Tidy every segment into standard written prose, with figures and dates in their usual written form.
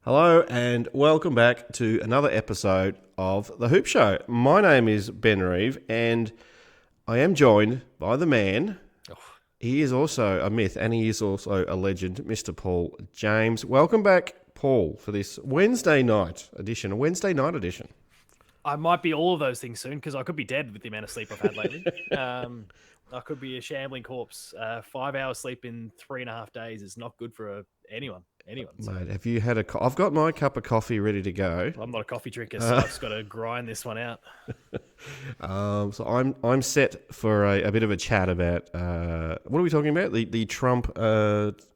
Hello and welcome back to another episode of The Hoop Show. My name is Ben Reeve and I am joined by the man. He is also a myth and he is also a legend, Mr. Paul James. Welcome back, Paul, for this Wednesday night edition. I might be all of those things soon because I could be dead with the amount of sleep I've had lately. I could be a shambling corpse. 5 hours sleep in 3.5 days is not good for anyone. So. Mate, have you had I've got my cup of coffee ready to go. I'm not a coffee drinker, so I've just got to grind this one out. So I'm set for a bit of a chat about what are we talking about? The Trump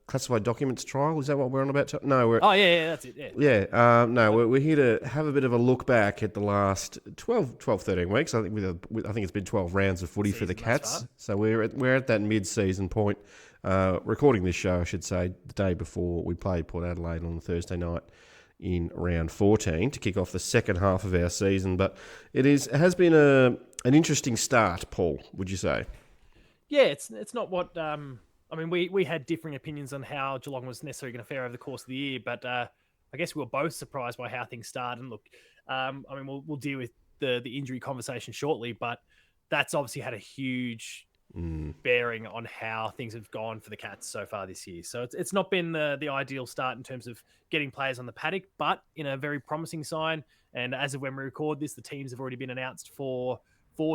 classified documents trial? Is that what we're on about? No, that's it. Yeah. We're here to have a bit of a look back at the last 12, 13 weeks. I think I think it's been 12 rounds of footy for the Cats. So we're at that mid-season point. Recording this show, I should say, the day before we played Port Adelaide on Thursday night in round 14 to kick off the second half of our season. But it has been an interesting start, Paul, would you say? Yeah, it's not what... we had differing opinions on how Geelong was necessarily going to fare over the course of the year, but I guess we were both surprised by how things started. And look, we'll deal with the injury conversation shortly, but that's obviously had a huge... bearing on how things have gone for the Cats so far this year. So it's not been the ideal start in terms of getting players on the paddock, but in a very promising sign. And as of when we record this, the teams have already been announced for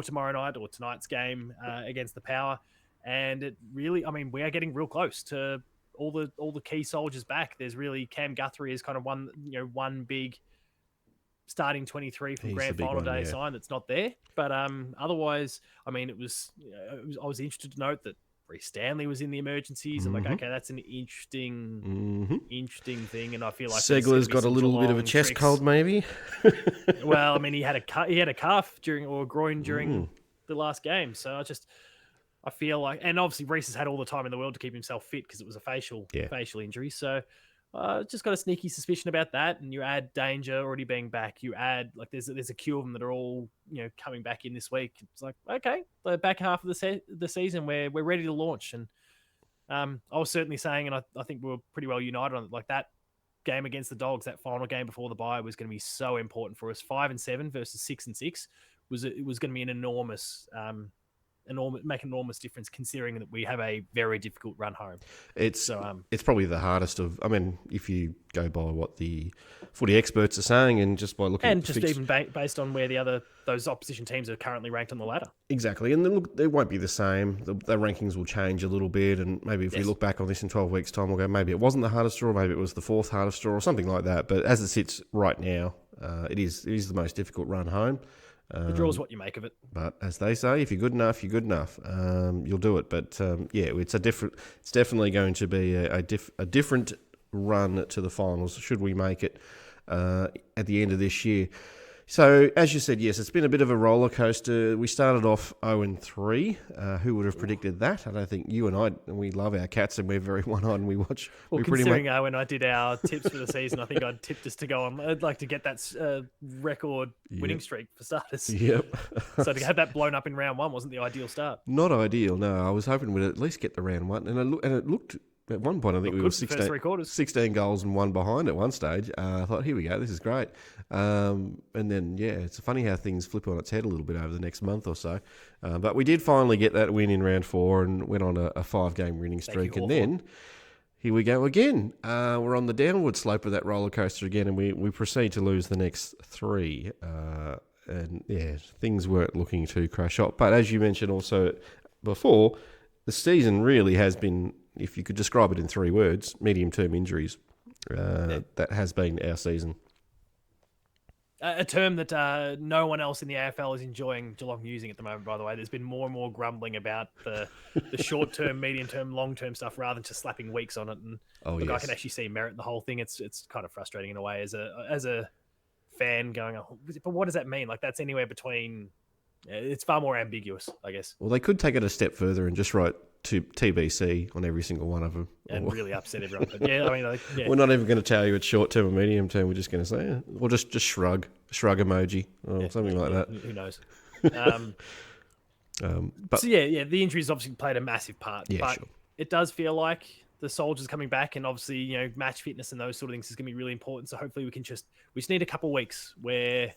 tomorrow night or tonight's game against the Power. And it really, we are getting real close to all the key soldiers back. There's really Cam Guthrie is kind of one big starting 23 from grand final day sign that's not there. But otherwise, it was I was interested to note that Reece Stanley was in the emergencies. I'm like, okay, that's an interesting thing. And I feel like Segler's got a little bit of a chest cold, maybe. Well, he had a calf groin during the last game. So I feel like, and obviously Reece has had all the time in the world to keep himself fit because it was a facial injury. So just got a sneaky suspicion about that. And you add Danger already being back. You add there's a queue of them that are all coming back in this week. It's like, okay, the back half of the season we're ready to launch. And I was certainly saying, and I think we were pretty well united on it. Like that game against the Dogs, that final game before the bye was going to be so important for us. 5-7 versus 6-6 was going to be an enormous enormous difference considering that we have a very difficult run home. It's probably the hardest of, if you go by what the footy experts are saying and just by looking and just even based on where those opposition teams are currently ranked on the ladder. Exactly. And look, they won't be the same. The rankings will change a little bit. And maybe if we look back on this in 12 weeks time, we'll go, maybe it wasn't the hardest draw, maybe it was the fourth hardest draw or something like that. But as it sits right now, it is the most difficult run home. The draw is what you make of it. But as they say, if you're good enough, you're good enough. You'll do it. But it's definitely going to be a different run to the finals should we make it at the end of this year. So, as you said, yes, it's been a bit of a roller coaster. We started off 0-3. Who would have predicted that? I don't think you and we love our Cats and we're very one-eyed and we watch. Well, considering when I did our tips for the season, I think I'd tipped us to go on. I'd like to get that record winning streak for starters. Yep. So to have that blown up in round one wasn't the ideal start. Not ideal, no. I was hoping we'd at least get the round one. And it looked... At one point, I think we were 16 goals and one behind at one stage. I thought, here we go, this is great. And then, it's funny how things flip on its head a little bit over the next month or so. But we did finally get that win in round 4 and went on a 5-game winning streak. And then, here we go again. We're on the downward slope of that roller coaster again, and we proceed to lose the next 3. Things weren't looking to crash up. But as you mentioned also before, the season really has been... If you could describe it in 3 words, medium-term injuries. That has been our season. A term that no one else in the AFL is enjoying Geelong using at the moment, by the way. There's been more and more grumbling about the short-term, medium-term, long-term stuff rather than just slapping weeks on it. And I can actually see merit in the whole thing. It's kind of frustrating in a way as a fan going, but what does that mean? That's anywhere between... It's far more ambiguous, I guess. Well, they could take it a step further and just write to TBC on every single one of them. And really upset everyone. But We're not even going to tell you it's short-term or medium-term. We're just going to say, or just shrug emoji or something like that. Who knows? The injuries obviously played a massive part. But it does feel like the soldiers coming back, and obviously match fitness and those sort of things is going to be really important. So hopefully we just need a couple of weeks where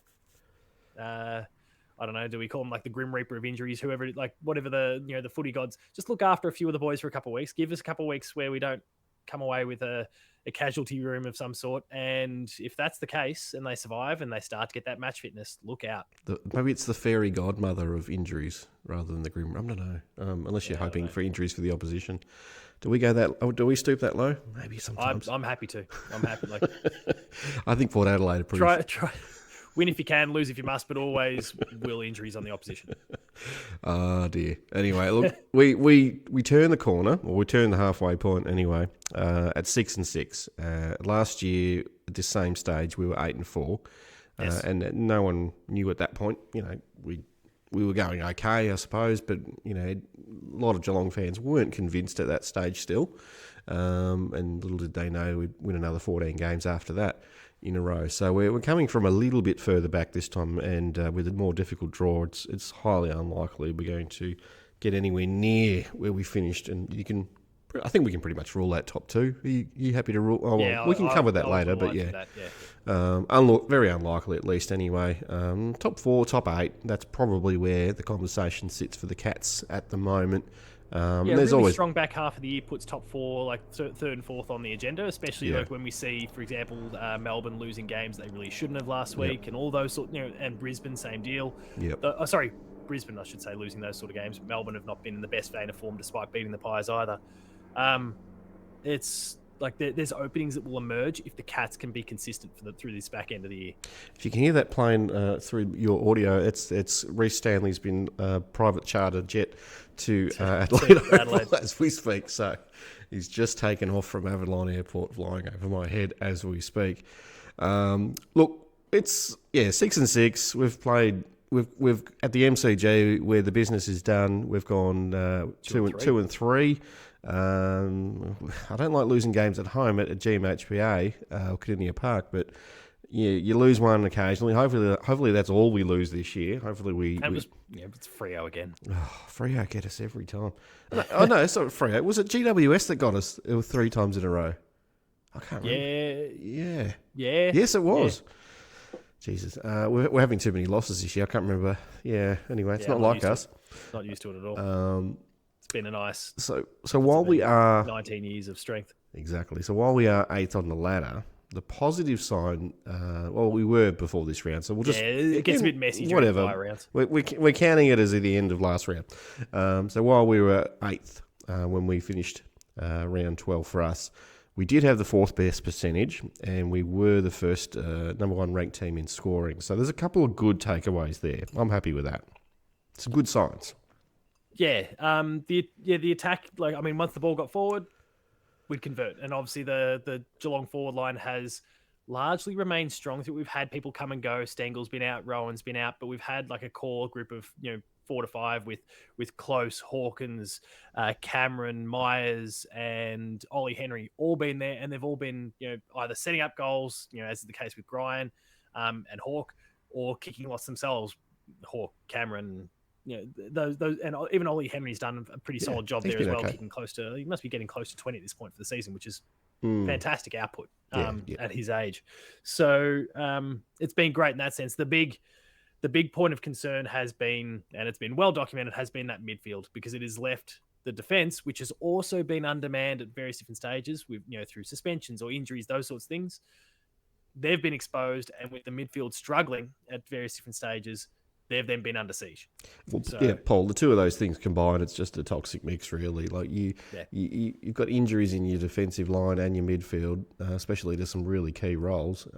I don't know, do we call him like the Grim Reaper of injuries, whoever, like whatever the footy gods, just look after a few of the boys for a couple of weeks. Give us a couple of weeks where we don't come away with a casualty room of some sort. And if that's the case and they survive and they start to get that match fitness, look out. Maybe it's the fairy godmother of injuries rather than the Grim. I don't know. Unless you're hoping for injuries for the opposition. Do we stoop that low? Maybe sometimes. I'm happy to. I'm happy. Like, I think Port Adelaide approved. Try. Win if you can, lose if you must, but always will injuries on the opposition. Oh, dear. Anyway, look, we turn the corner, or we turn the halfway point anyway, at 6-6. Last year, at this same stage, we were 8-4. Yes. And no one knew at that point, we were going okay, I suppose, but, a lot of Geelong fans weren't convinced at that stage still. And little did they know we'd win another 14 games after that in a row. So we're coming from a little bit further back this time, and with a more difficult draw, it's highly unlikely we're going to get anywhere near where we finished. And I think we can pretty much rule that top two. Are you happy to rule? Oh, well, yeah, we can cover that later, but yeah. Very unlikely at least anyway. Top 4, top 8, that's probably where the conversation sits for the Cats at the moment. There's really always strong back half of the year puts top 4, like third and fourth on the agenda, especially like when we see, for example, Melbourne losing games they really shouldn't have last week, and all those and Brisbane, same deal. Brisbane, I should say, losing those sort of games. Melbourne have not been in the best vein of form despite beating the Pies either. It's like there's openings that will emerge if the Cats can be consistent through this back end of the year. If you can hear that playing through your audio, it's Reece Stanley's been private charter jet to Adelaide as we speak. So he's just taken off from Avalon Airport, flying over my head as we speak. Look, it's 6-6. We've played. We've at the MCG where the business is done. We've gone 2 and 3. I don't like losing games at home at GMHBA or Kardinia Park, but you lose one occasionally. Hopefully that's all we lose this year. Hopefully it's Freo again. Oh, Freo get us every time. No, it's not Freo. Was it GWS that got us 3 times in a row? I can't remember. Yeah. Yes, it was. Yeah. Jesus, we're having too many losses this year. I can't remember. Yeah. Anyway, it's not like us. Not used to it at all. Been a nice. So while we are 19 years of strength. Exactly. So while we are 8th on the ladder, the positive sign. We were before this round, so we'll just. Yeah, it gets a bit messy. Whatever. During the rounds. We're counting it as at the end of last round. So while we were 8th when we finished round 12 for us, we did have the 4th best percentage, and we were the first number 1 ranked team in scoring. So there's a couple of good takeaways there. I'm happy with that. Some good signs. Yeah, the attack, once the ball got forward, we'd convert. And obviously the Geelong forward line has largely remained strong. We've had people come and go. Stengel's been out, Rowan's been out, but we've had like a core group of, 4 to 5 with Close, Hawkins, Cameron, Myers, and Ollie Henry all been there, and they've all been, either setting up goals, as is the case with Brian and Hawk, or kicking lots themselves. Hawk, Cameron, those, and even Ollie Henry's done a pretty solid job there as well, kicking close to. He must be getting close to 20 at this point for the season, which is fantastic output at his age. So it's been great in that sense. The big point of concern has been, and it's been well documented, has been that midfield, because it has left the defence, which has also been undermanned at various different stages, with through suspensions or injuries, those sorts of things. They've been exposed, and with the midfield struggling at various different stages, they've then been under siege. Well, Paul, the two of those things combined, it's just a toxic mix, really. Like you've got injuries in your defensive line and your midfield, especially to some really key roles.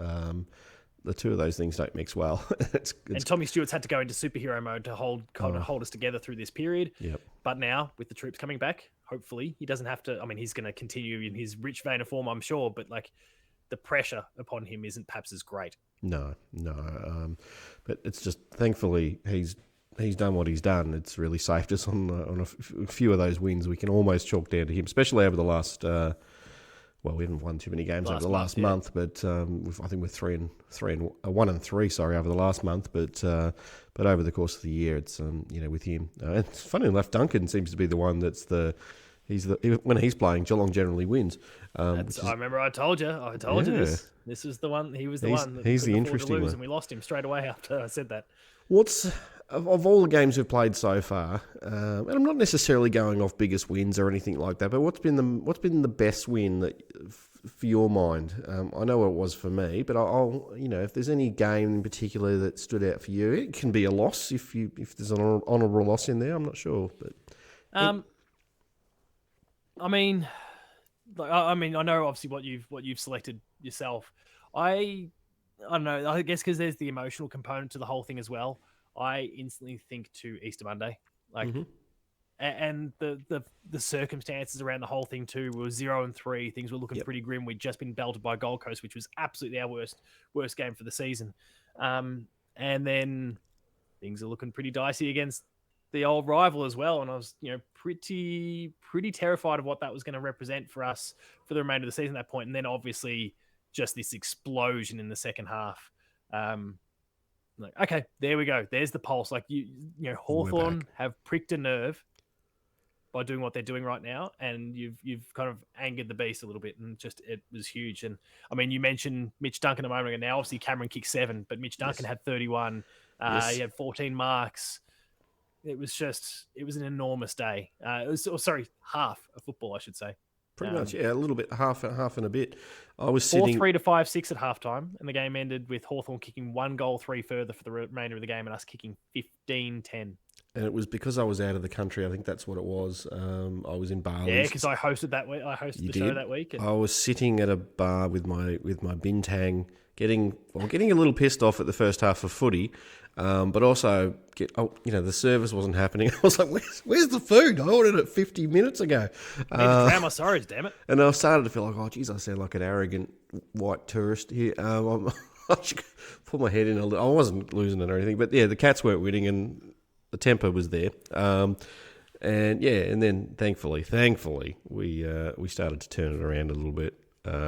The two of those things don't mix well. And Tommy Stewart's had to go into superhero mode to hold us together through this period. Yep. But now, with the troops coming back, hopefully he doesn't have to. I mean, he's going to continue in his rich vein of form, I'm sure, but the pressure upon him isn't perhaps as great. No. But it's just, thankfully, he's done what he's done. It's really saved us on a few of those wins. We can almost chalk down to him, especially over the last. We haven't won too many games over the last month, but I think we're 1 and 3. Sorry, over the last month, but over the course of the year, it's with him. It's funny enough, Duncan seems to be the one that's when he's playing, Geelong generally wins. I remember I told you this. This was the one. He was the one. He's the interesting one, and we lost him straight away after I said that. What's of all the games we've played so far, and I'm not necessarily going off biggest wins or anything like that, but what's been the best win that for your mind? I know what it was for me, but I'll if there's any game in particular that stood out for you, it can be a loss if there's an honourable loss in there. I'm not sure, but I mean, I know obviously what you've selected yourself. I don't know. I guess because there's the emotional component to the whole thing as well. I instantly think to Easter Monday, and the circumstances around the whole thing too were 0-3. Things were looking pretty grim. We'd just been belted by Gold Coast, which was absolutely our worst game for the season. And then things are looking pretty dicey against the old rival as well. And I was, pretty terrified of what that was going to represent for us for the remainder of the season at that point. And then obviously just this explosion in the second half. Okay, there we go. There's the pulse. Hawthorn have pricked a nerve by doing what they're doing right now, and you've kind of angered the beast a little bit, and it was huge. And I mean, you mentioned Mitch Duncan a moment ago. Now, obviously, Cameron kicked 7, but Mitch Duncan had 31. He had 14 marks. It was an enormous day. Half of football, I should say. Pretty much, a little bit, half and a bit. I was sitting 4-3 to 5-6 at halftime, and the game ended with Hawthorn kicking 1 goal 3 further for the remainder of the game, and us kicking 15-10. And it was because I was out of the country. I think that's what it was. I was in Bali. Yeah, because I hosted that week. I hosted the show that week. I was sitting at a bar with my bintang, getting a little pissed off at the first half of footy, but also the service wasn't happening. I was like, "Where's the food? I ordered it 50 minutes ago." I need to drown my sorrows, damn it! And I started to feel like, "Oh, geez, I sound like an arrogant white tourist here." I should put my head in a little. I wasn't losing it or anything, but yeah, the Cats weren't winning, and the temper was there. And then thankfully we started to turn it around a little bit,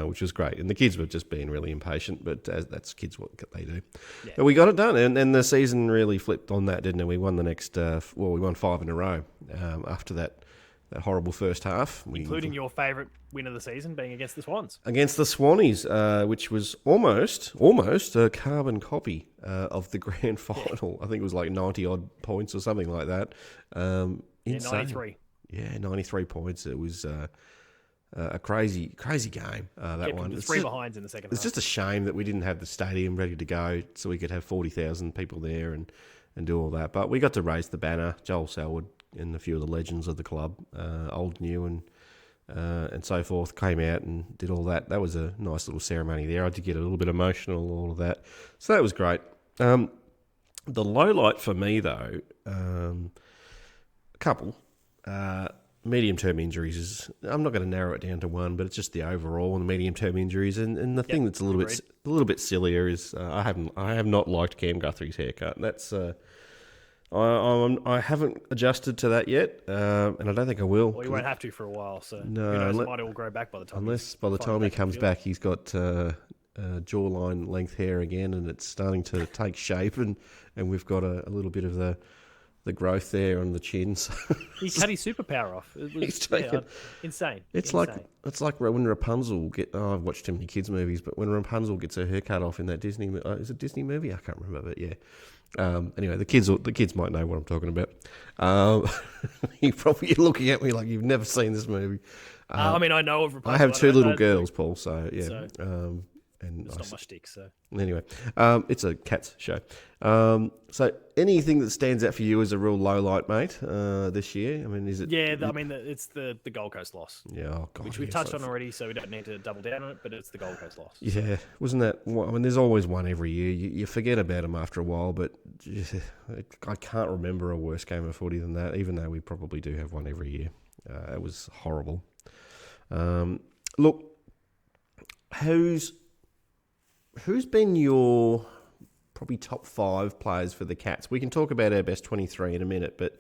which was great. And the kids were just being really impatient, but that's kids what they do. Yeah. But we got it done, and the season really flipped on that, didn't it? We won the next. We won 5 in a row after that horrible first half, including your favourite win of the season being against the Swans. Against the Swannies, which was almost a carbon copy of the grand final. I think it was like 90 odd points or something like that. 93. Yeah, 93 points. It was a crazy game. That one. It's 3 behinds in the second half. It's just a shame that we didn't have the stadium ready to go so we could have 40,000 people there and do all that. But we got to raise the banner. Joel Selwood and a few of the legends of the club, old, new, and so forth, came out and did all that. That was a nice little ceremony there. I did get a little bit emotional, all of that. So that was great. The low light for me, though, a couple. Medium-term injuries is. I'm not going to narrow it down to one, but it's just the overall and the medium-term injuries. And the thing that's a little bit sillier is I have not liked Cam Guthrie's haircut. That's I haven't adjusted to that yet, and I don't think I will. Well, you won't have to for a while, so no, who knows, it might all grow back by the time. Unless by the time he comes back, he's got jawline length hair again, and it's starting to take shape, and we've got a little bit of the growth there on the chin. So he cut his superpower off. It was insane. It's like when Rapunzel I've watched too many kids movies, but when Rapunzel gets her hair cut off in that Disney, is it Disney movie? I can't remember, but yeah. Anyway, the kids might know what I'm talking about. You're looking at me like you've never seen this movie. I know of Rapunzel. I have 2 little girls, Paul. So yeah, and it's not my shtick. So anyway, it's a Cats show. So anything that stands out for you as a real low light, mate, this year? I mean, is it? Yeah, it's the Gold Coast loss. Yeah, oh God, which we've touched on already, so we don't need to double down on it. But it's the Gold Coast loss. Yeah, wasn't that? I mean, there's always one every year. You forget about them after a while, but I can't remember a worse game of footy than that. Even though we probably do have one every year, it was horrible. Look, who's been your probably top 5 players for the Cats? We can talk about our best 23 in a minute, but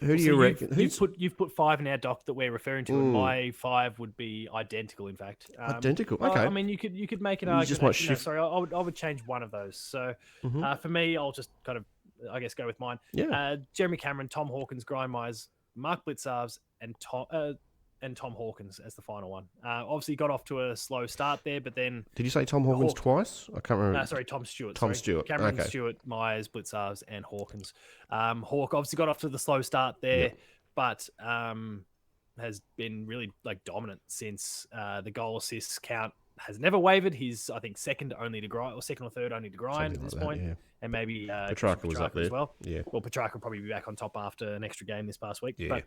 who do you reckon? You've put 5 in our doc that we're referring to, and my 5 would be identical. In fact, identical. Okay. I mean, you could make an argument. I would change one of those. So for me, I'll just kind of go with mine. Yeah. Jeremy Cameron, Tom Hawkins, Grindmeyers, Mark Blitzarves, and and Tom Hawkins as the final one. Obviously got off to a slow start there, but then... Did you say Tom Hawkins twice? I can't remember. Sorry, Tom Stewart. Tom Stewart. Cameron Stewart, Myers, Blitzarves, and Hawkins. Hawk obviously got off to the slow start there, but has been really dominant since the goal assists count has never wavered. He's, I think, second or third only to Grind at this point. Yeah. And maybe Petrarca was up there as well. Yeah. Well, Petrarca will probably be back on top after an extra game this past week. Yeah.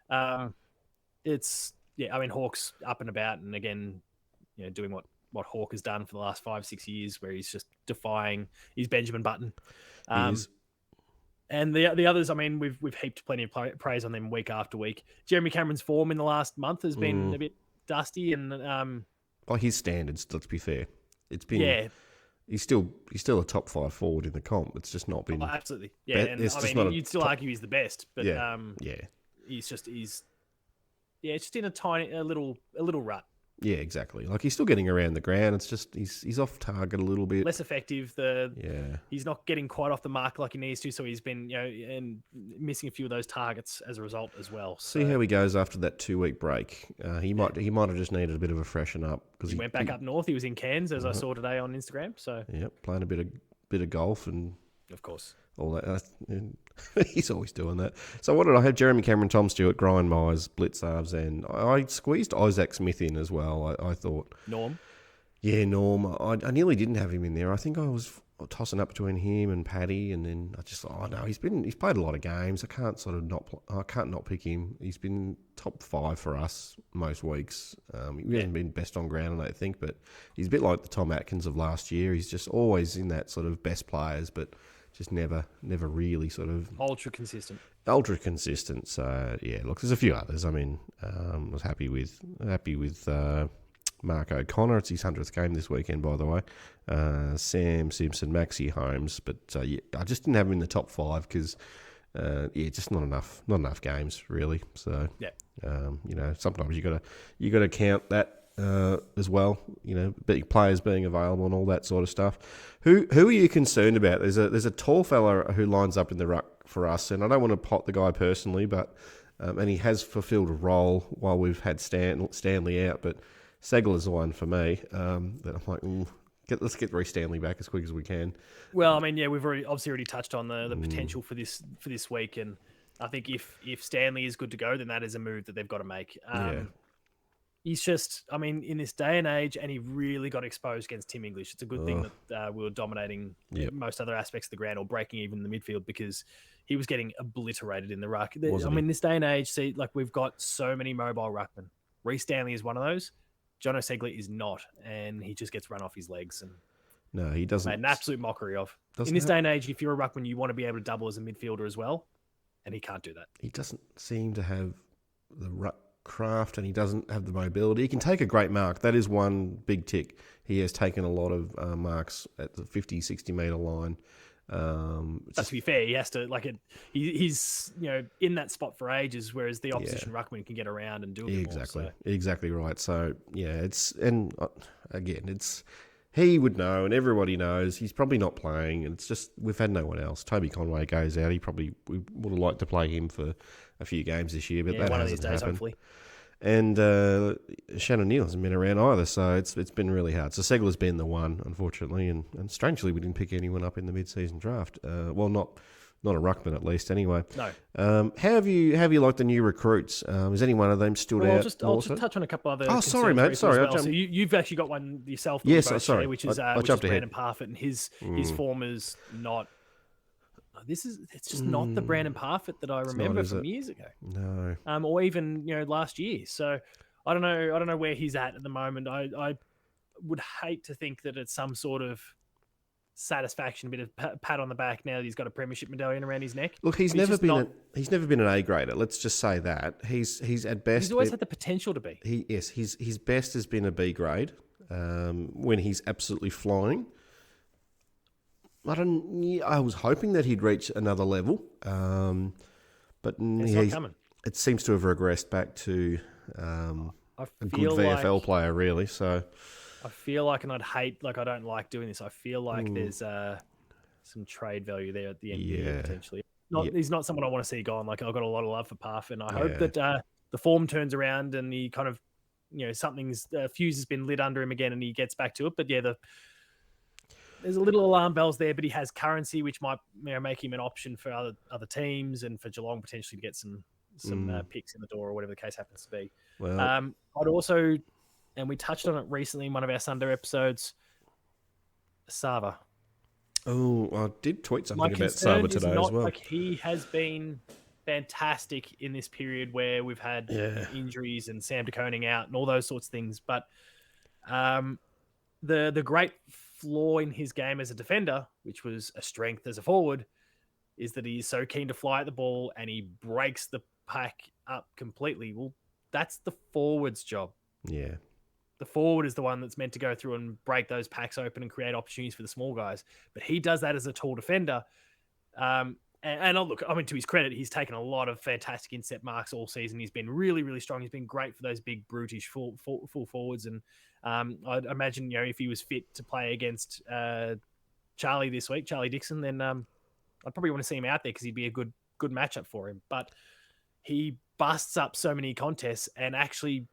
But Hawk's up and about, and again, doing what Hawk has done for the last 5-6 years, where he's just defying his Benjamin Button. And the others, we've heaped plenty of praise on them week after week. Jeremy Cameron's form in the last month has been a bit dusty, and by his standards, let's be fair, it's been he's still a top 5 forward in the comp. It's just not been absolutely you'd still argue he's the best, but it's just in a little rut. Yeah, exactly. He's still getting around the ground. It's just he's off target a little bit. Less effective. He's not getting quite off the mark like he needs to, so he's been and missing a few of those targets as a result as well. So, see how he goes after that 2-week break. He might have just needed a bit of a freshen up because he went back up north. He was in Cairns, as I saw today on Instagram. So playing a bit of golf and of course all that. He's always doing that. So what did I have? Jeremy Cameron, Tom Stewart, Grind, Myers, Blitzarves, and I squeezed Isaac Smith in as well. I thought Norm. Yeah, Norm. I nearly didn't have him in there. I think I was tossing up between him and Paddy, and then I just thought, he's played a lot of games. I can't not pick him. He's been top 5 for us most weeks. He hasn't been best on ground, I don't think, but he's a bit like the Tom Atkins of last year. He's just always in that sort of best players, but just never really sort of ultra consistent. So look, there's a few others. I was happy with Mark O'Connor. It's his 100th game this weekend, by the way. Sam Simpson, Maxie Holmes, but I just didn't have him in the top 5 because just not enough games really. So sometimes you got to count that. As well, big players being available and all that sort of stuff. Who are you concerned about? There's a tall fella who lines up in the ruck for us, and I don't want to pot the guy personally, but and he has fulfilled a role while we've had Stanley out. But Segler's the one for me that I'm like, let's get Reece Stanley back as quick as we can. Well, we've already touched on the potential for this week, and I think if Stanley is good to go, then that is a move that they've got to make. He's just, in this day and age, and he really got exposed against Tim English. It's a good thing that we were dominating most other aspects of the ground or breaking even in the midfield, because he was getting obliterated in the ruck. This day and age, we've got so many mobile ruckmen. Reece Stanley is one of those. Jono Segler is not, and he just gets run off his legs. And no, he doesn't. Made an absolute mockery of. In this day and age, if you're a ruckman, you want to be able to double as a midfielder as well, and he can't do that. He doesn't seem to have the ruck craft, and he doesn't have the mobility. He can take a great mark. That is one big tick. He has taken a lot of marks at the 50-60 metre line. To be fair, he has to he's in that spot for ages, whereas the opposition ruckman can get around and do it exactly more, so. Exactly right. So he would know, and everybody knows he's probably not playing, and it's just we've had no one else. Toby Conway goes out. We would have liked to play him for a few games this year, but that one hasn't of these days, happened. hopefully. And Shannon Neal hasn't been around either, so it's been really hard. So Segler's been the one, unfortunately, and strangely we didn't pick anyone up in the mid-season draft. Well, not a ruckman at least, anyway. No. How have you liked the new recruits? Has any one of them stood out? I'll just touch on a couple other. Oh, sorry, mate. Sorry, well. So you've actually got one yourself. Yes, sorry. Which is Brandon Parfitt, and his form is not. It's just not the Brandon Parfitt that I remember from years ago. No. Or even last year. So I don't know where he's at the moment. I would hate to think that it's some sort of satisfaction, a bit of pat on the back now that he's got a premiership medallion around his neck. Look, he's never been an A grader. Let's just say that he's at best. He's always had the potential to be. His best has been a B grade when he's absolutely flying. I was hoping that he'd reach another level, but it's not coming. It seems to have regressed back to a good VFL player, really. So I feel like, and I don't like doing this. I feel like there's some trade value there at the end of the year, potentially. He's not someone I want to see gone. I've got a lot of love for Parf, and I hope that the form turns around and he kind of, something's fuse has been lit under him again and he gets back to it. But yeah, there's a little alarm bells there, but he has currency, which might make him an option for other teams and for Geelong potentially to get some picks in the door or whatever the case happens to be. Well, I'd also, and we touched on it recently in one of our Sunday episodes, Sava. Oh, I did tweet something about Sava today as well. Like, he has been fantastic in this period where we've had injuries and Sam de Koning out and all those sorts of things. But the great flaw in his game as a defender, which was a strength as a forward, is that he's so keen to fly at the ball and he breaks the pack up completely. Well, that's the forward's job. Yeah. The forward is the one that's meant to go through and break those packs open and create opportunities for the small guys. But he does that as a tall defender. And look, I mean, to his credit, he's taken a lot of fantastic inset marks all season. He's been really, really strong. He's been great for those big, brutish full forwards. And I'd imagine, if he was fit to play against Charlie this week, Charlie Dixon, then I'd probably want to see him out there because he'd be a good matchup for him. But he busts up so many contests and actually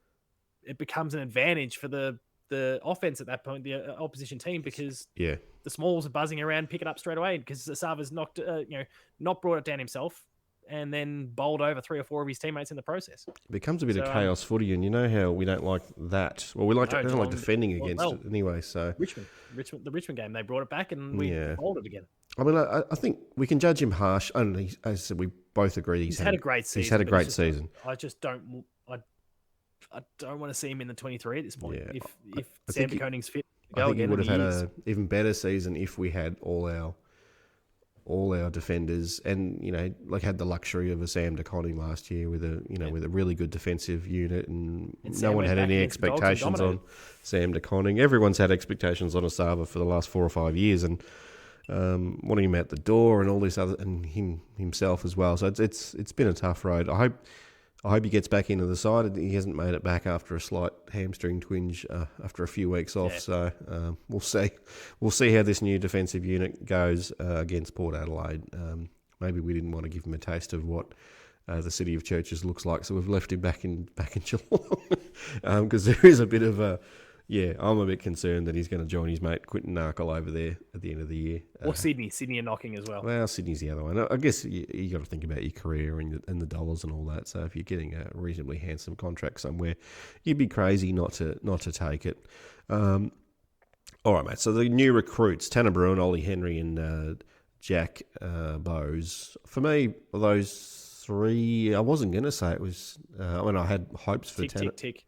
it becomes an advantage for the offense at that point, the opposition team, because the smalls are buzzing around, pick it up straight away because Sava's not brought it down himself and then bowled over 3 or 4 of his teammates in the process. It becomes a bit of chaos footy, and you know how we don't like that. Well, we don't like defending against it anyway. So the Richmond game, they brought it back and we bowled it again. I mean, I think we can judge him harsh. And as I said, we both agree he's had a great season. He's had a great season. I just don't. I don't want to see him in the 23 at this point. Yeah, if Sam de Koning's fit, I think he would have had an even better season if we had all our defenders, and had the luxury of a Sam de Koning last year with a really good defensive unit, and no one had any expectations on Sam de Koning. Everyone's had expectations on Asava for the last 4 or 5 years, and wanting him out the door and all this other, and himself as well. So it's been a tough road. I hope he gets back into the side. He hasn't made it back after a slight hamstring twinge after a few weeks off. So we'll see. We'll see how this new defensive unit goes against Port Adelaide. Maybe we didn't want to give him a taste of what the City of Churches looks like, so we've left him back in Geelong because there is a bit of a. Yeah, I'm a bit concerned that he's going to join his mate Quinton Narkle over there at the end of the year. Or Sydney. Sydney are knocking as well. Well, Sydney's the other one. I guess you got to think about your career and the dollars and all that. So if you're getting a reasonably handsome contract somewhere, you'd be crazy not to take it. All right, mate. So the new recruits, Tanner Bruin, Ollie Henry and Jack Bowes. For me, those three, I wasn't going to say it was... I had hopes for Tanner. Tick.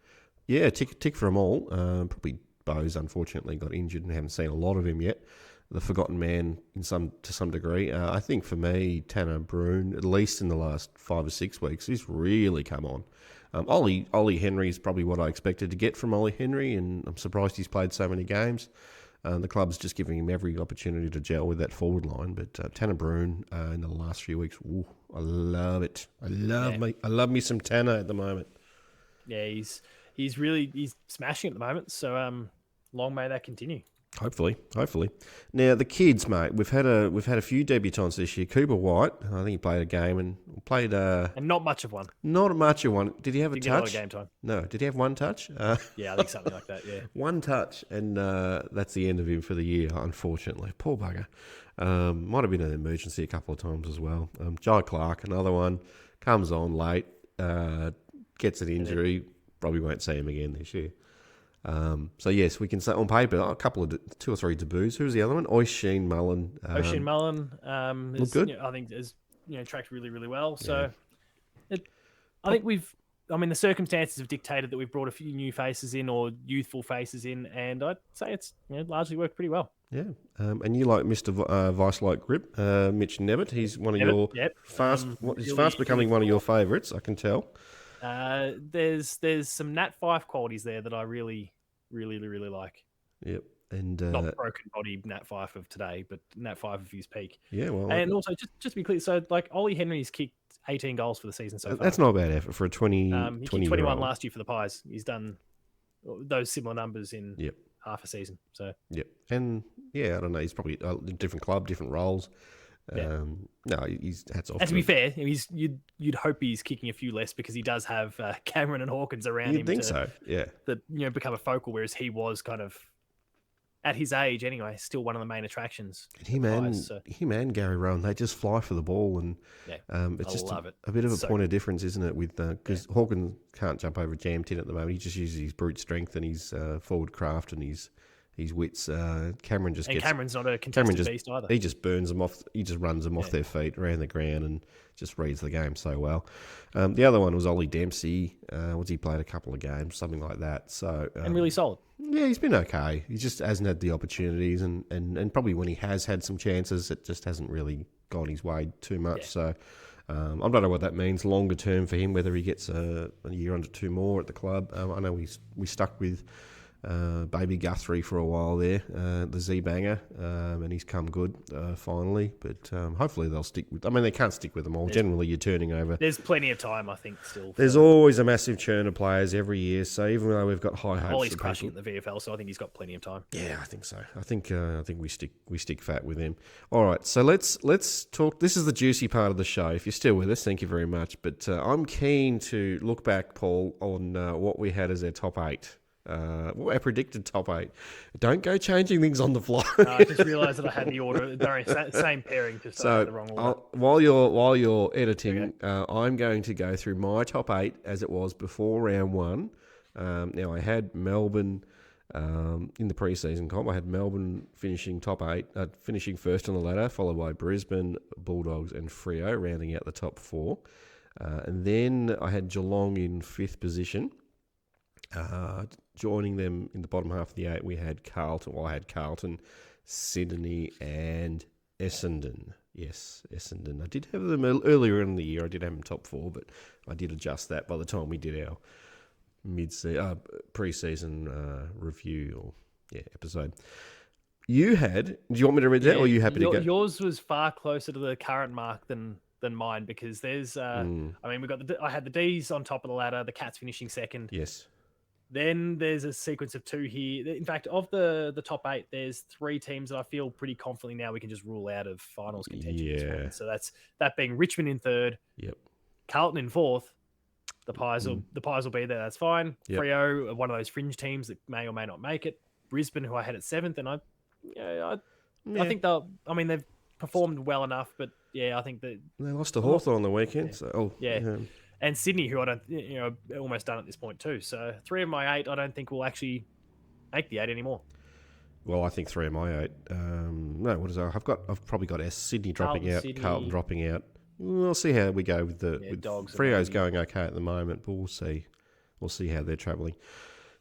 Yeah, tick for them all. Probably Bowes, unfortunately, got injured and haven't seen a lot of him yet. The forgotten man to some degree. I think for me, Tanner Bruin, at least in the last 5 or 6 weeks, he's really come on. Ollie Henry is probably what I expected to get from Ollie Henry, and I'm surprised he's played so many games. The club's just giving him every opportunity to gel with that forward line. But Tanner Bruin in the last few weeks, I love it. I love me some Tanner at the moment. Yeah, he's smashing at the moment, so long may that continue. Hopefully. Now the kids, mate, we've had a few debutants this year. Cooper White, I think he played a game and played and not much of one. Not much of one. Did he have a touch? Get a lot of game time. No. Did he have one touch? Yeah, I think something like that. Yeah, one touch, and that's the end of him for the year. Unfortunately, poor bugger. Might have been an emergency a couple of times as well. Jai Clark, another one, comes on late, gets an injury. Probably won't see him again this year. So yes, we can say on paper a couple of 2 or 3 debuts. Who's the other one? Oisin Mullen. Oisin Mullen looked good. I think has tracked really, really well. So I think the circumstances have dictated that we've brought a few new faces in or youthful faces in, and I'd say it's largely worked pretty well. Yeah, and you like Mr. Vice-like grip, Mitch Nevitt. He's one of your fast. He's fast becoming one of your favourites. I can tell. There's some Nat 5 qualities there that I really, really, really like. Yep. And not broken body Nat 5 of today, but Nat 5 of his peak. Yeah, well, and also just to be clear, so like Ollie Henry's kicked 18 goals for the season so far. That's not a bad effort for a 20. He kicked 21 last year for the Pies. He's done those similar numbers in half a season. So and I don't know. He's probably a different club, different roles. No, he's hats off. And to be fair, you'd hope he's kicking a few less because he does have Cameron and Hawkins around You'd him. think so, yeah. That become a focal, whereas he was kind of at his age anyway, still one of the main attractions. Him and Gary Rowan, they just fly for the ball, and it's just a bit of a point of difference, isn't it? With because Hawkins can't jump over jam tin at the moment. He just uses his brute strength and his forward craft and his wits. Cameron's not a contested beast either. He just burns them off. He just runs them off their feet around the ground and just reads the game so well. The other one was Ollie Dempsey. He played a couple of games, something like that. So and really solid. Yeah, he's been okay. He just hasn't had the opportunities, and probably when he has had some chances, it just hasn't really gone his way too much. Yeah. So I don't know what that means longer term for him, whether he gets a year under 2 more at the club. I know we stuck with Baby Guthrie for a while there, the Z-banger, and he's come good finally. But hopefully they'll stick with... I mean, they can't stick with them all. Generally, you're turning over... There's plenty of time, I think, still. There's always a massive churn of players every year, so even though we've got high hopes... Ollie's crushing at the VFL, so I think he's got plenty of time. Yeah, I think so. I think we stick fat with him. All right, so let's talk... This is the juicy part of the show. If you're still with us, thank you very much. But I'm keen to look back, Paul, on what we had as our top 8. Our predicted top 8. Don't go changing things on the fly. I just realised that I had the order. Same pairing, just the wrong order. While you're editing, I'm going to go through my top 8 as it was before round 1. Now I had Melbourne in the pre-season comp. I had Melbourne finishing top 8, finishing first on the ladder, followed by Brisbane, Bulldogs, and Freo, rounding out the top 4. And then I had Geelong in 5th position. Joining them in the bottom half of the 8, we had Carlton. Well, I had Carlton, Sydney, and Essendon. Yes, Essendon. I did have them earlier in the year. I did have them top 4, but I did adjust that by the time we did our pre-season review episode. You had... Do you want me to read that, or are you happy to go? Yours was far closer to the current mark than mine, because there's... I mean, I had the D's on top of the ladder, the Cats finishing second. Yes. Then there's a sequence of 2 here. In fact, of the top 8, there's 3 teams that I feel pretty confidently now we can just rule out of finals contention. Yeah. This morning. So that being Richmond in 3rd. Yep. Carlton in 4th. The Pies will be there. That's fine. Yep. Freo, one of those fringe teams that may or may not make it. Brisbane, who I had at 7th, and I think they'll... I mean, they've performed well enough, but I think that they lost to Hawthorn on the weekend. So and Sydney, who I don't, almost done at this point too. So 3 of my 8, I don't think will actually make the 8 anymore. Well, I think 3 of my 8. No, what is that? I've probably got Sydney dropping out, Carlton dropping out. We'll see how we go with with Dogs. Freo's going okay at the moment, but we'll see. We'll see how they're travelling.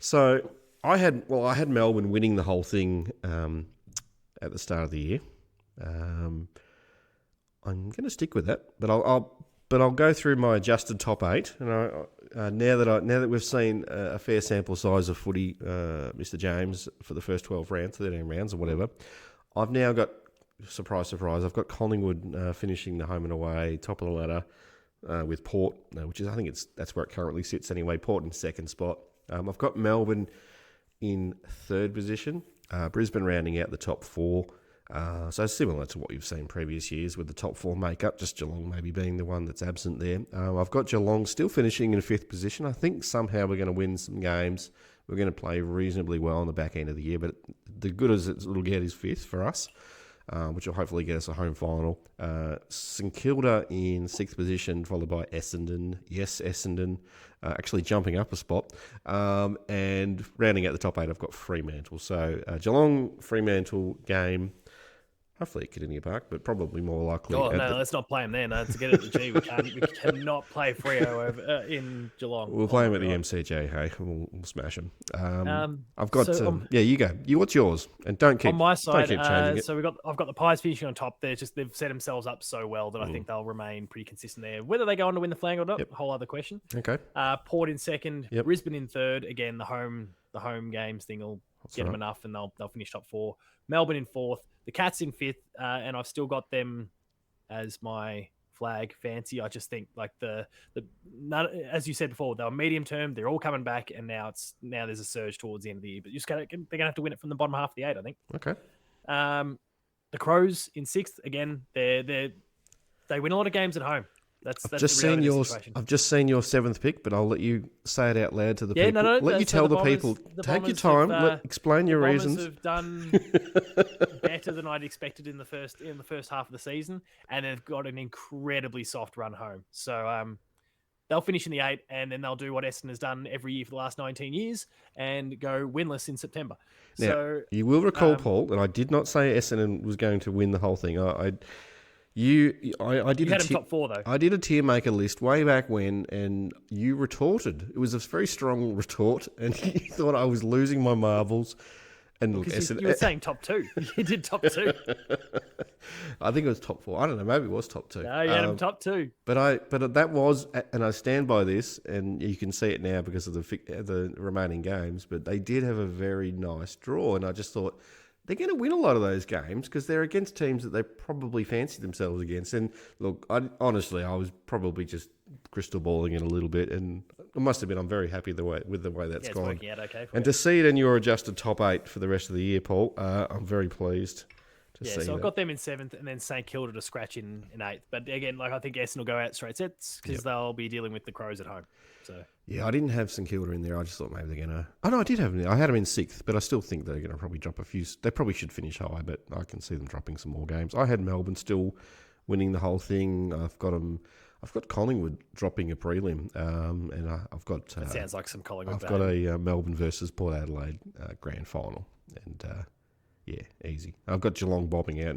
So I had Melbourne winning the whole thing at the start of the year. I'm going to stick with that, but I'll go through my adjusted top 8, and now that we've seen a fair sample size of footy, Mr. James, for the first 12 rounds, 13 rounds or whatever, I've now got, surprise, I've got Collingwood finishing the home and away, top of the ladder, with Port, which is, I think that's where it currently sits anyway, Port in 2nd spot. I've got Melbourne in 3rd position, Brisbane rounding out the top 4. So similar to what you've seen previous years with the top 4 makeup, just Geelong maybe being the one that's absent there. I've got Geelong still finishing in 5th position. I think somehow we're going to win some games. We're going to play reasonably well on the back end of the year, but the good as it'll get is 5th for us, which will hopefully get us a home final. St Kilda in 6th position, followed by Essendon. Yes, Essendon, actually jumping up a spot. And rounding out the top 8, I've got Fremantle. So Geelong, Fremantle game. Hopefully at Kardinia Park, but probably more likely. Oh no, let's not play them there. No, let's get it at the G. We cannot play Freo over in Geelong. We'll play them at the MCG. Hey, we'll smash them. I've got. You go. What's yours? And don't keep on my side. Don't keep changing it. So I've got the Pies finishing on top. They've set themselves up so well that I think they'll remain pretty consistent there. Whether they go on to win the flag or not, a whole other question. Okay. Port in 2nd, Brisbane in 3rd. Again, the home games thing will get them enough, and they'll finish top 4. Melbourne in 4th. The Cats in 5th, and I've still got them as my flag fancy. I just think like as you said before, they were medium term. They're all coming back, and now there's a surge towards the end of the year. But they're gonna have to win it from the bottom half of the 8, I think. Okay. The Crows in 6th again. They win a lot of games at home. That's just the reality seen of the situation. I've just seen your 7th pick, but I'll let you say it out loud to the people. No. Let you tell the people. Take your time. Explain your reasons. The Bombers have done better than I'd expected in the first half of the season, and they've got an incredibly soft run home. So they'll finish in the 8, and then they'll do what Essendon has done every year for the last 19 years and go winless in September. Now, so you will recall, Paul, that I did not say Essendon was going to win the whole thing. I did. You had them top 4 though. I did a tier maker list way back when, and you retorted. It was a very strong retort, and you thought I was losing my marbles. And look, you were saying top 2. You did top 2. I think it was top 4. I don't know. Maybe it was top 2. No, you had them top 2. But that was, and I stand by this, and you can see it now because of the remaining games. But they did have a very nice draw, and I just thought they're going to win a lot of those games because they're against teams that they probably fancy themselves against. And look, honestly, I was probably just crystal balling it a little bit, and it must have been. I'm very happy with the way that's gone. Working out okay for and to see it in your adjusted top 8 for the rest of the year, Paul, I'm very pleased to see. So I've got them in 7th, and then St Kilda to scratch in 8th. But again, I think Essendon will go out straight sets because they'll be dealing with the Crows at home. So yeah, I didn't have St Kilda in there. I just thought maybe they're going to... Oh, no, I did have them there. I had them in 6th, but I still think they're going to probably drop a few... They probably should finish high, but I can see them dropping some more games. I had Melbourne still winning the whole thing. I've got Collingwood dropping a prelim, and I've got... That sounds like some Collingwood. I've got a Melbourne versus Port Adelaide grand final, and easy. I've got Geelong bobbing out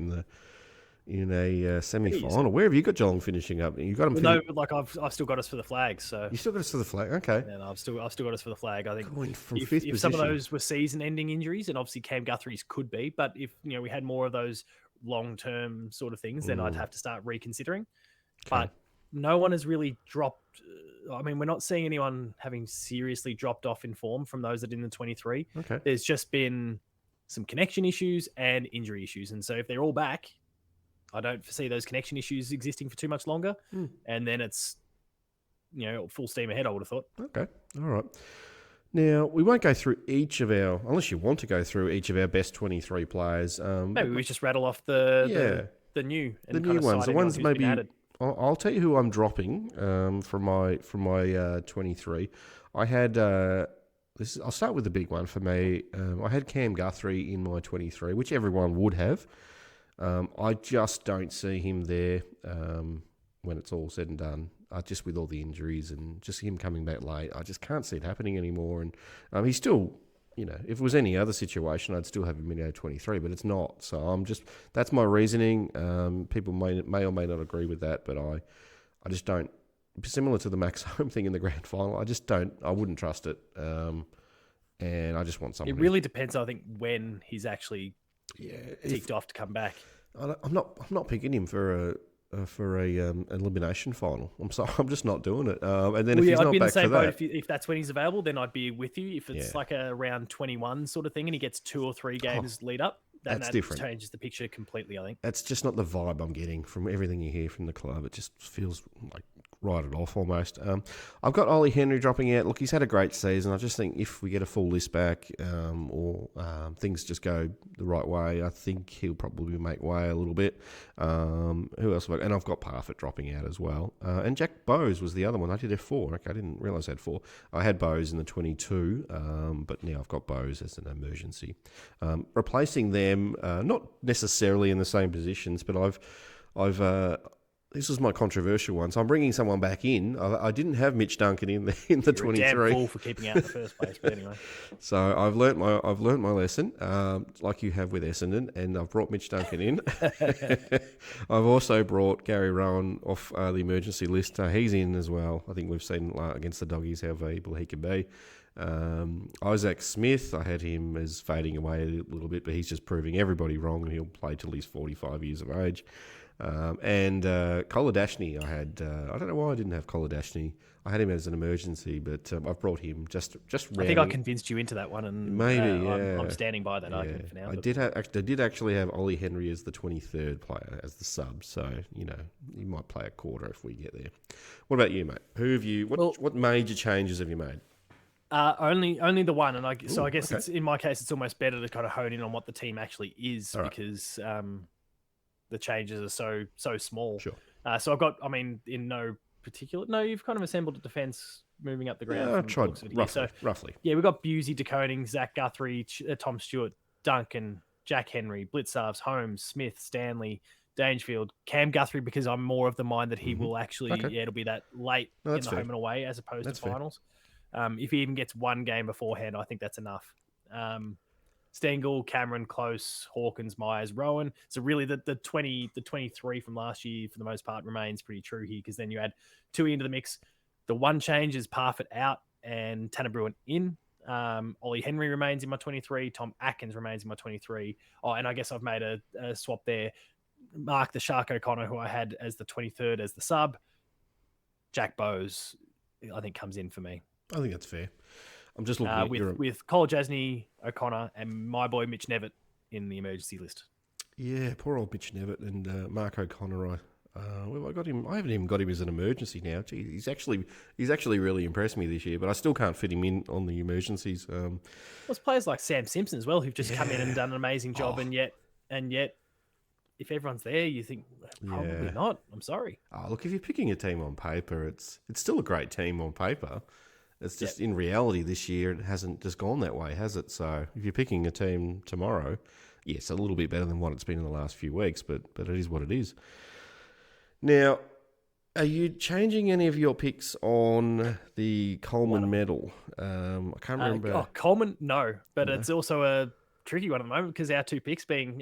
in a semi-final. Where have you got Geelong finishing up? You got them. No, but I've still got us for the flag. So you still got us for the flag. Okay. Yeah, I've still got us for the flag. I think going from if some of those were season-ending injuries, and obviously Cam Guthrie's could be, but if we had more of those long-term sort of things, then I'd have to start reconsidering. Okay. But no one has really dropped. I mean, we're not seeing anyone having seriously dropped off in form from those that are in the 23. Okay. There's just been some connection issues and injury issues, and so if they're all back, I don't foresee those connection issues existing for too much longer. And then it's, full steam ahead, I would have thought. Okay. All right. Now, we won't go through unless you want to go through each of our best 23 players. Maybe we just rattle off the new ones. The ones maybe, I'll tell you who I'm dropping from my 23. I had, I'll start with the big one for me. I had Cam Guthrie in my 23, which everyone would have. I just don't see him there when it's all said and done. Just with all the injuries and just him coming back late, I just can't see it happening anymore. And he's still, if it was any other situation, I'd still have him in our 23, but it's not. So that's my reasoning. People may or may not agree with that, but I just don't. Similar to the Max Home thing in the grand final, I wouldn't trust it. And I just want somebody. It really depends, I think, when he's actually ticked off to come back. I'm not picking him for a elimination final. I'm just not doing it. And then if he's not back for that, if that's when he's available, then I'd be with you. If it's like a round 21 sort of thing, and he gets 2 or 3 games lead up, then that different. Changes the picture completely. I think that's just not the vibe I'm getting from everything you hear from the club. It just feels like write it off almost. I've got Ollie Henry dropping out. Look, he's had a great season. I just think if we get a full list back or things just go the right way, I think he'll probably make way a little bit. Who else? And I've got Parfitt dropping out as well. And Jack Bowes was the other one. I did have 4. Okay, I didn't realise I had 4. I had Bowes in the 22, but now I've got Bowes as an emergency. Replacing them, not necessarily in the same positions, but I've this was my controversial one. So I'm bringing someone back in. I didn't have Mitch Duncan in the 23. Damn fool for keeping out in the first place, but anyway. So I've learnt my lesson, like you have with Essendon, and I've brought Mitch Duncan in. I've also brought Gary Rowan off the emergency list. He's in as well. I think we've seen against the Doggies how valuable he can be. Isaac Smith, I had him as fading away a little bit, but he's just proving everybody wrong, and he'll play till he's 45 years of age. And Koladashny, I had. I don't know why I didn't have Koladashny. I had him as an emergency, but I've brought him just. I think I convinced you into that one, and maybe I'm standing by that argument for now. I did actually have Ollie Henry as the 23rd player as the sub, so he might play a quarter if we get there. What about you, mate? Who have you? What major changes have you made? Only the one, and I guess it's in my case it's almost better to kind of hone in on what the team actually is because the changes are so small. Sure. So I've got, I mean, in no particular, no, you've kind of assembled a defence moving up the ground. Yeah, I from tried the looks of it here. roughly. Yeah, we've got Busey, DeConing, Zach Guthrie, Tom Stewart, Duncan, Jack Henry, Blitzarves, Holmes, Smith, Stanley, Dangerfield, Cam Guthrie, because I'm more of the mind that he will actually, it'll be that late in the home and away as opposed to finals. If he even gets one game beforehand, I think that's enough. Stengel, Cameron, Close, Hawkins, Myers, Rowan. So really the 23 from last year for the most part remains pretty true here, because then you add Tui into the mix. The one change is Parfitt out and Tanner Bruin in. Ollie Henry remains in my 23. Tom Atkins remains in my 23. Oh, and I guess I've made a swap there. Mark the Shark O'Connor, who I had as the 23rd as the sub. Jack Bowes, I think, comes in for me. I think that's fair. I'm just looking at with Cole Jasny, O'Connor, and my boy Mitch Nevitt in the emergency list. Yeah, poor old Mitch Nevitt and Mark O'Connor. I got him. I haven't even got him as an emergency now. Gee, he's actually really impressed me this year, but I still can't fit him in on the emergencies. There's players like Sam Simpson as well who've just come in and done an amazing job, and yet, if everyone's there, you think probably not. I'm sorry. Look, if you're picking a team on paper, it's still a great team on paper. It's just in reality this year it hasn't just gone that way, has it? So if you're picking a team tomorrow, yes, a little bit better than what it's been in the last few weeks, but it is what it is. Now, are you changing any of your picks on the Coleman medal? I can't remember. Coleman, no, but it's also a tricky one at the moment because our two picks, being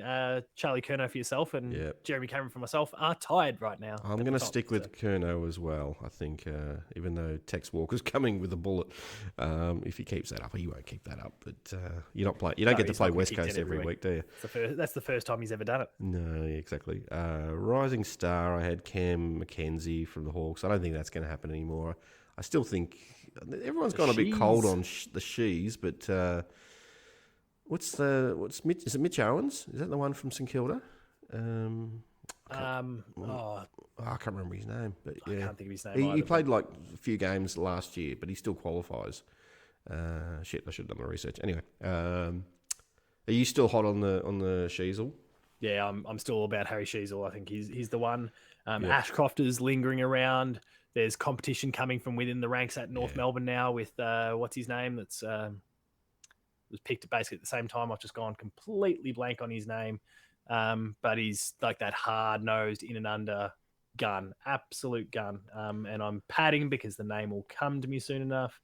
Charlie Curnow for yourself and Jeremy Cameron for myself, are tied right now. I'm going to stick with Curnow as well. I think even though Tex Walker's coming with a bullet, if he keeps that up, he won't keep that up. But you don't get to play West Coast every week, do you? That's the first time he's ever done it. No, exactly. Rising star, I had Cam McKenzie from the Hawks. I don't think that's going to happen anymore. I still think everyone's gone a bit cold on the Shees, but. What's Mitch? Is it Mitch Owens? Is that the one from St Kilda? I can't remember his name, but I can't think of his name. He played like a few games last year, but he still qualifies. I should have done my research. Anyway, are you still hot on the Sheasel? Yeah, I'm still about Harry Sheasel. I think he's the one. Ashcroft is lingering around. There's competition coming from within the ranks at North Melbourne now with what's his name? That's was picked basically at the same time. I've just gone completely blank on his name. But he's like that hard-nosed in and under gun, absolute gun. And I'm padding because the name will come to me soon enough.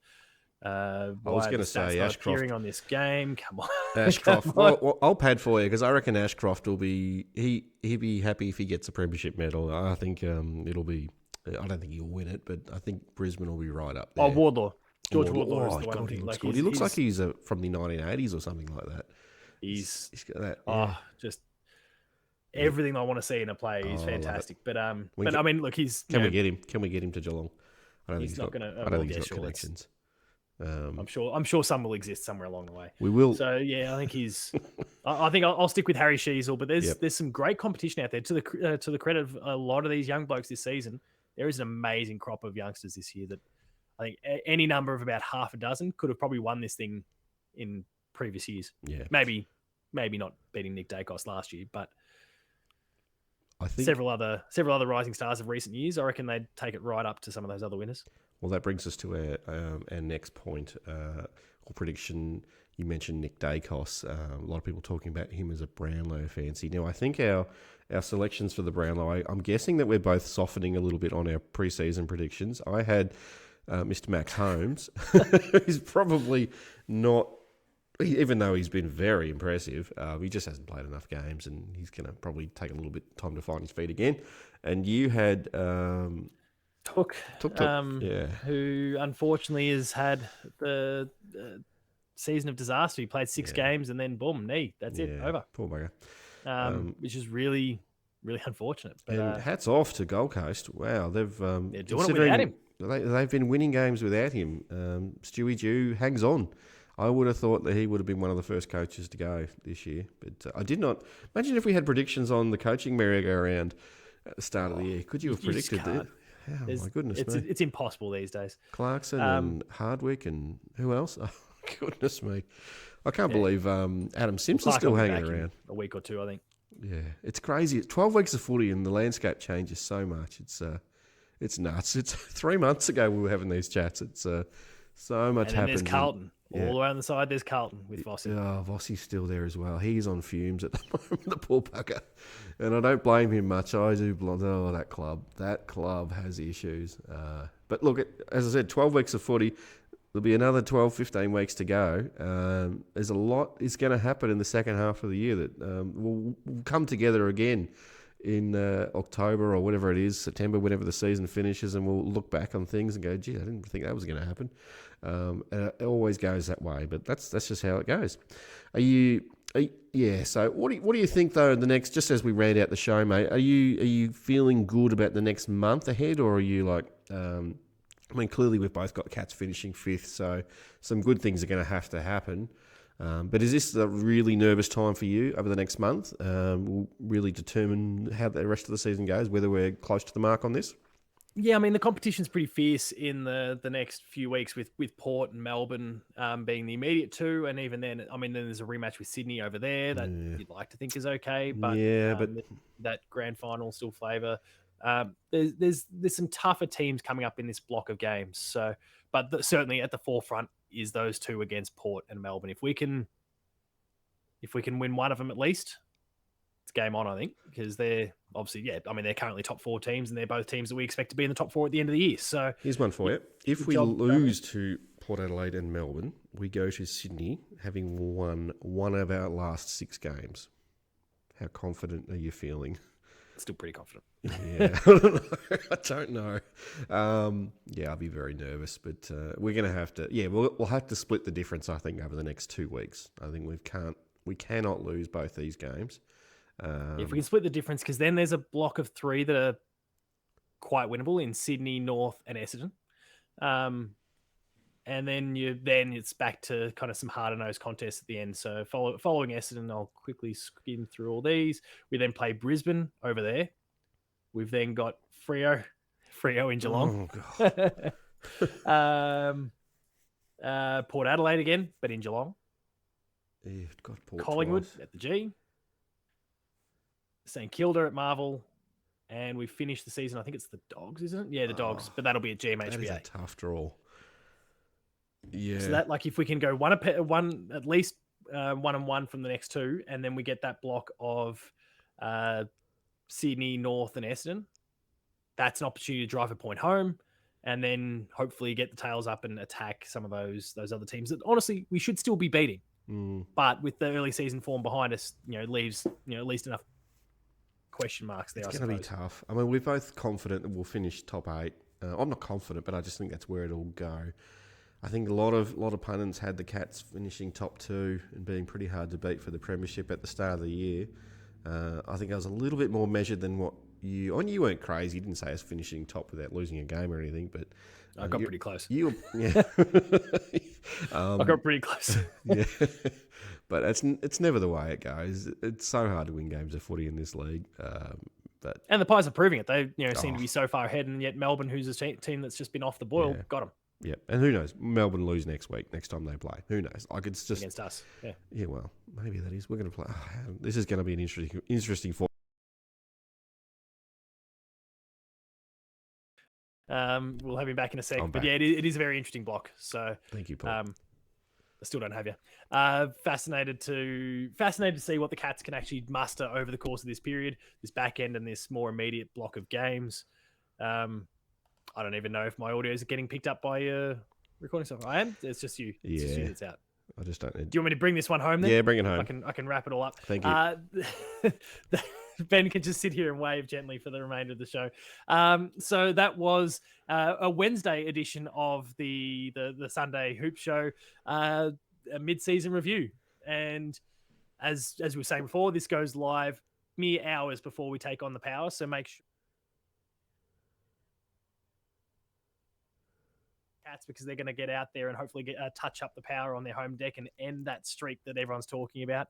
I was going to say Ashcroft appearing on this game. Come on, Ashcroft. Well, I'll pad for you because I reckon Ashcroft will be he'd be happy if he gets a premiership medal. I think it'll be. I don't think he'll win it, but I think Brisbane will be right up there. Oh, Wardlaw. George Wardlaw is the one. He looks good. He looks like he's from the 1980s or something like that. He's got that. Yeah. Just everything I want to see in a player. He's fantastic. But I mean, look, he's. Can we get him? Can we get him to Geelong? I don't think he's not going to. I don't think he's got connections. I'm sure some will exist somewhere along the way. We will. So yeah, I think he's. I think I'll stick with Harry Sheasel. But there's some great competition out there. To the credit of a lot of these young blokes this season, there is an amazing crop of youngsters this year that. I think any number of about half a dozen could have probably won this thing in previous years. Yeah, maybe not beating Nick Dacos last year, but I think several other rising stars of recent years. I reckon they'd take it right up to some of those other winners. Well, that brings us to our next point or prediction. You mentioned Nick Dacos. A lot of people talking about him as a Brownlow fancy. Now, I think our selections for the Brownlow. I'm guessing that we're both softening a little bit on our preseason predictions. I had. Mr. Max Holmes, he's probably not, even though he's been very impressive, he just hasn't played enough games and he's going to probably take a little bit of time to find his feet again. And you had Took, who unfortunately has had the season of disaster. He played 6 games and then boom, knee. That's it, over. Poor bugger. Which is really, really unfortunate. But, and hats off to Gold Coast. Wow, they're doing it without him. They've been winning games without him. Stewie Dew hangs on. I would have thought that he would have been one of the first coaches to go this year. But I did not. Imagine if we had predictions on the coaching merry-go-round at the start of the year. Could you have predicted that? Oh, my goodness me. It's impossible these days. Clarkson and Hardwick and who else? Oh, goodness me. I can't believe Adam Simpson's still hanging around. A week or two, I think. Yeah, it's crazy. It's 12 weeks of footy and the landscape changes so much. It's nuts. It's 3 months ago we were having these chats. It's so much and then happens. There's Carlton. All around the side, there's Carlton with Vossi. Oh, Vossi's still there as well. He's on fumes at the moment, the poor bugger. And I don't blame him much. I do. Oh, that club has issues. But look, as I said, 12 weeks of footy. There'll be another 12, 15 weeks to go. There's a lot is going to happen in the second half of the year that we'll come together again in October or whatever it is, September, whenever the season finishes, and we'll look back on things and go, gee, I didn't think that was going to happen. And it always goes that way, but that's just how it goes. So what do you think though? The next, just as we round out the show, mate, are you feeling good about the next month ahead, or are you like? I mean, clearly we've both got Cats finishing 5th, so some good things are going to happen. But is this a really nervous time for you over the next month? Will really determine how the rest of the season goes, whether we're close to the mark on this. Yeah, I mean, the competition's pretty fierce in the next few weeks with Port and Melbourne being the immediate two. And even then, I mean, then there's a rematch with Sydney over there that you'd like to think is okay. But, but that grand final still flavour. There's some tougher teams coming up in this block of games. So, but certainly at the forefront is those two against Port and Melbourne. If we can win one of them at least, it's game on, I think, because they're obviously, they're currently top 4 teams, and they're both teams that we expect to be in the top 4 at the end of the year. So here's one for you. If we lose to Port Adelaide and Melbourne, we go to Sydney having won one of our last 6 games. How confident are you feeling? Still pretty confident. Yeah, I don't know. I'll be very nervous, but we're going to have to. Yeah, we'll have to split the difference, I think, over the next 2 weeks. I think we cannot lose both these games. If we can split the difference, because then there's a block of 3 that are quite winnable in Sydney, North, and Essendon. And then it's back to kind of some harder nosed contests at the end. So following Essendon, I'll quickly skim through all these. We then play Brisbane over there. We've then got Freo in Geelong. Oh, God. Port Adelaide again, but in Geelong. Yeah, got Port Collingwood twice. at the G. St Kilda at Marvel. And we finished the season, I think it's the Dogs, isn't it? Yeah, the Dogs. But that'll be at GMHBA. That is a tough draw. Yeah. So that, like, if we can go one at least 1-1 from the next 2, and then we get that block of Sydney, North, and Essendon, that's an opportunity to drive a point home, and then hopefully get the tails up and attack some of those other teams that honestly we should still be beating. But with the early season form behind us, leaves at least enough question marks there. It's going to be tough. I mean, we're both confident that we'll finish top 8. I'm not confident, but I just think that's where it'll go. I think a lot of pundits had the Cats finishing top 2 and being pretty hard to beat for the premiership at the start of the year. I think I was a little bit more measured than what you. I mean, you weren't crazy. You didn't say us finishing top without losing a game or anything, but I got pretty close. Yeah. I got pretty close. Yeah, but it's never the way it goes. It's so hard to win games of footy in this league. And the Pies are proving it. They seem to be so far ahead, and yet Melbourne, who's a team that's just been off the boil, got them. Yeah, and who knows? Melbourne lose next time they play. Who knows? Like, it's just against us. Yeah. Yeah. Well, maybe that is. We're going to play. This is going to be an interesting form. We'll have him back in a sec. But yeah, it is a very interesting block. So thank you, Paul. I still don't have you. Fascinated to see what the Cats can actually muster over the course of this period, this back end, and this more immediate block of games. I don't even know if my audio is getting picked up by recording software. I am. It's just you. It's just you that's out. I just don't. Do you want me to bring this one home then? Yeah, bring it home. I can wrap it all up. Thank you. Ben can just sit here and wave gently for the remainder of the show. So that was a Wednesday edition of the Sunday Hoop Show, a mid-season review. And as we were saying before, this goes live mere hours before we take on the Power. So make sure Cats, because they're going to get out there and hopefully touch up the Power on their home deck and end that streak that everyone's talking about.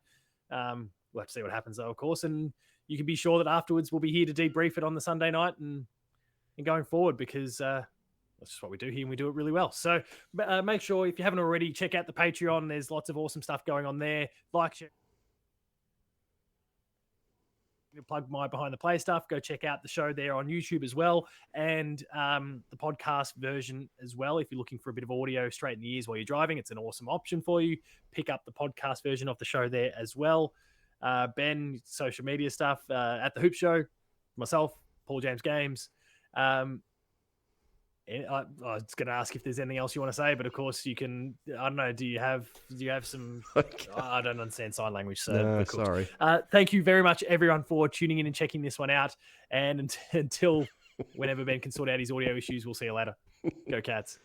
We'll have to see what happens, though, of course. And you can be sure that afterwards we'll be here to debrief it on the Sunday night and going forward, because that's just what we do here, and we do it really well. So make sure, if you haven't already, check out the Patreon. There's lots of awesome stuff going on there. Like, share. plug my Behind the Play stuff. Go check out the show there on YouTube as well, and the podcast version as well. If you're looking for a bit of audio straight in the ears while you're driving, it's an awesome option for you. Pick up the podcast version of the show there as well. Ben, social media stuff at the Hoop Show, myself, Paul James Games. I was going to ask if there's anything else you want to say, but of course you can. I don't know. Do you have some? I don't understand sign language, so no, sorry. Thank you very much, everyone, for tuning in and checking this one out. And until whenever Ben can sort out his audio issues, we'll see you later. Go Cats.